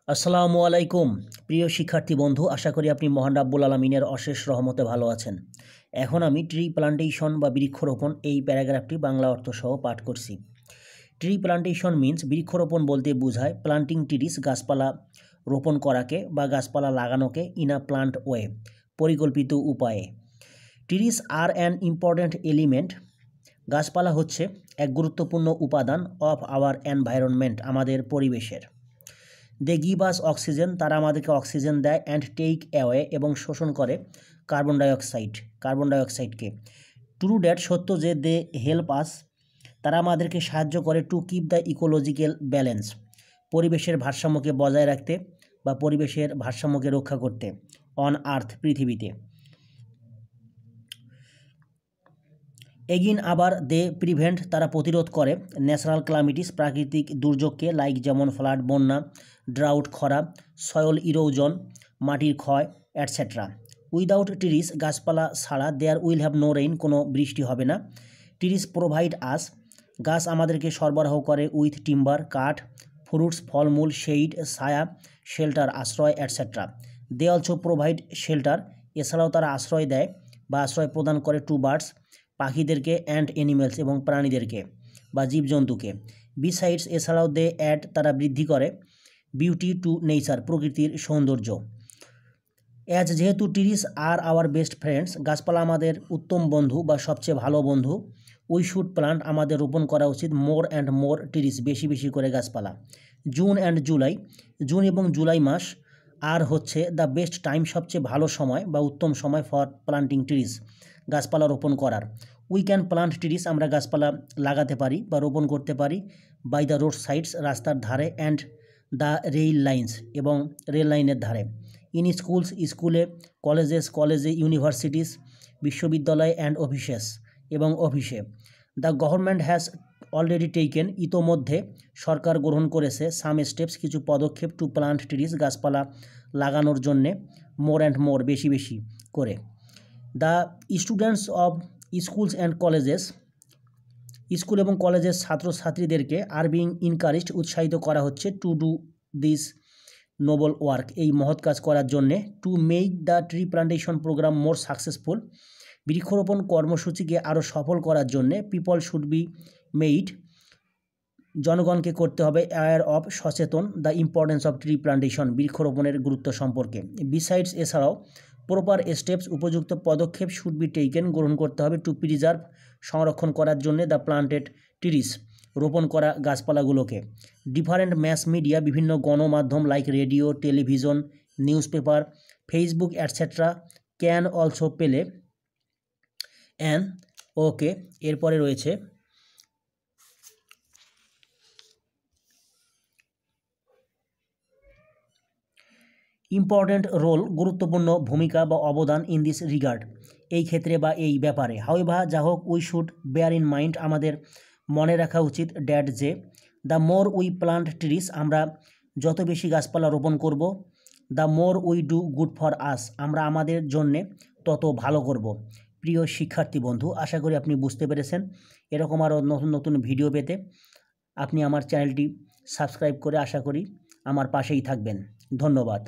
আসসালামু আলাইকুম প্রিয় শিক্ষার্থী বন্ধু, আশা করি আপনি মহান রাব্বুল আলামিনের অশেষ রহমতে ভালো আছেন। এখন আমি ট্রি প্লান্টেশন বা বৃক্ষরোপণ এই প্যারাগ্রাফটি বাংলা অর্থ সহ পাঠ করছি। ট্রি প্লান্টেশন মিন্স বৃক্ষরোপণ বলতে বোঝায় প্লান্টিং ট্রিস, গাছপালা রোপণ করাকে বা গাছপালা লাগানোকে ইন আ প্লান্ট ওয়ে, পরিকল্পিত উপায়ে। Trees are an important element, গাছপালা হচ্ছে এক গুরুত্বপূর্ণ উপাদান অফ আওয়ার এনভায়রনমেন্ট, আমাদের পরিবেশের। দে গিভ আস অক্সিজেন, তারা আমাদেরকে অক্সিজেন দেয়, অ্যান্ড টেক অ্যাওয়ে, এবং শোষণ করে কার্বন ডাইঅক্সাইডকে। ট্রু ড্যাট, সত্য যে, দে হেল্প আস, তারা আমাদেরকে সাহায্য করে, to keep the ecological balance, পরিবেশের ভারসাম্যকে বজায় রাখতে বা পরিবেশের ভারসাম্যকে রক্ষা করতে, অন আর্থ, পৃথিবীতে। এগিন, আবার, দে প্রিভেন্ট, তারা প্রতিরোধ করে, ন্যাচারাল ক্লামিটিস, প্রাকৃতিক দুর্যোগকে, লাইক যেমন ফ্লাড, বন্যা, ড্রাউট, খরা, সয়েল ইরোজন, মাটির ক্ষয়, অ্যাটসেট্রা। উইদাউট ট্রিস, গাছপালা ছাড়া, there will have no rain, কোনো বৃষ্টি হবে না। ট্রিস প্রোভাইড আস, গাছ আমাদেরকে সরবরাহ করে, উইথ টিম্বার, কাঠ, ফ্রুটস, ফলমূল, শেইড, ছায়া, শেল্টার, আশ্রয়, et cetera. They also provide shelter, এছাড়াও তারা আশ্রয় দেয় বা আশ্রয় প্রদান করে, টু বার্ডস, পাখিদেরকে, অ্যান্ড অ্যানিমেলস, এবং প্রাণীদেরকে বা জীবজন্তুকে। বিসাইডস, এছাড়াও, দে অ্যাড, তারা বৃদ্ধি করে, বিউটি টু নেচার, প্রকৃতির সৌন্দর্য। অ্যাজ, যেহেতু, trees are our best friends, গাছপালা আমাদের উত্তম বন্ধু বা সবচেয়ে ভালো বন্ধু, উই শুড প্লান্ট, আমাদের রোপণ করা উচিত, মোর অ্যান্ড মোর ট্রিস, বেশি বেশি করে গাছপালা। জুন অ্যান্ড জুলাই, জুন এবং জুলাই মাস আর হচ্ছে দ্য বেস্ট টাইম, সবচেয়ে ভালো সময় বা উত্তম সময়, ফর প্লান্টিং ট্রিস, গাছপালা রোপণ করার। উই ক্যান প্লান্ট ট্রিস, আমরা গাছপালা লাগাতে পারি বা রোপণ করতে পারি, বাই দ্য রোড সাইডস, রাস্তার ধারে, অ্যান্ড দ্য রেল লাইন্স, এবং রেল লাইনের ধারে। ইন স্কুলস, স্কুলে, কলেজেস, কলেজে, ইউনিভার্সিটিস, বিশ্ববিদ্যালয়, অ্যান্ড অফিসেস, এবং অফিসে। The government has already taken, ইতোমধ্যে সরকার গ্রহণ করেছে, সাম স্টেপস, কিছু পদক্ষেপ, টু প্লান্ট ট্রিস, গাছপালা লাগানোর জন্যে, মোর অ্যান্ড মোর, বেশি বেশি করে। The students of schools and colleges, school এবং কলেজের ছাত্রছাত্রীদেরকে, আর বিং ইনকারেজড, উৎসাহিত করা হচ্ছে, to do this noble work, এই মহৎ কাজ করার জন্যে। To make the tree plantation program more successful, বৃক্ষরোপণ কর্মসূচিকে আরও সফল করার জন্যে। পিপল শুড বি মেইড, জনগণকে করতে হবে, অ্যাওয়ার অফ, সচেতন, the importance of tree plantation, বৃক্ষরোপণের গুরুত্ব সম্পর্কে। বিসাইডস, এছাড়াও, প্রপার স্টেপস, উপযুক্ত পদক্ষেপ, শুড বি টেকেন, গ্রহণ করতে হবে, টু প্রিজার্ভ, সংরক্ষণ করার জন্য, দ্য প্লান্টেড ট্রিস, রোপণ করা গাছপালাগুলোকে। ডিফারেন্ট ম্যাস মিডিয়া, বিভিন্ন গণমাধ্যম, like radio, television, newspaper, Facebook, etcetera, can also play an, okay, এরপরে রয়েছে ইম্পর্ট্যান্ট রোল, গুরুত্বপূর্ণ ভূমিকা বা অবদান, ইন দিস রিগার্ড, এই ক্ষেত্রে বা এই ব্যাপারে। হাউএভার, যা হোক, we should bear in mind, আমাদের মনে রাখা উচিত, ড্যাট, যে, the more we plant trees, আমরা যত বেশি গাছপালা রোপণ করব, the more we do good for us, আমরা আমাদের জন্যে তত ভালো করব। প্রিয় শিক্ষার্থী বন্ধু, আশা করি আপনি বুঝতে পেরেছেন। এরকম আরও নতুন নতুন ভিডিও পেতে আপনি আমার চ্যানেলটি সাবস্ক্রাইব করে, আশা করি আমার পাশেই থাকবেন। ধন্যবাদ।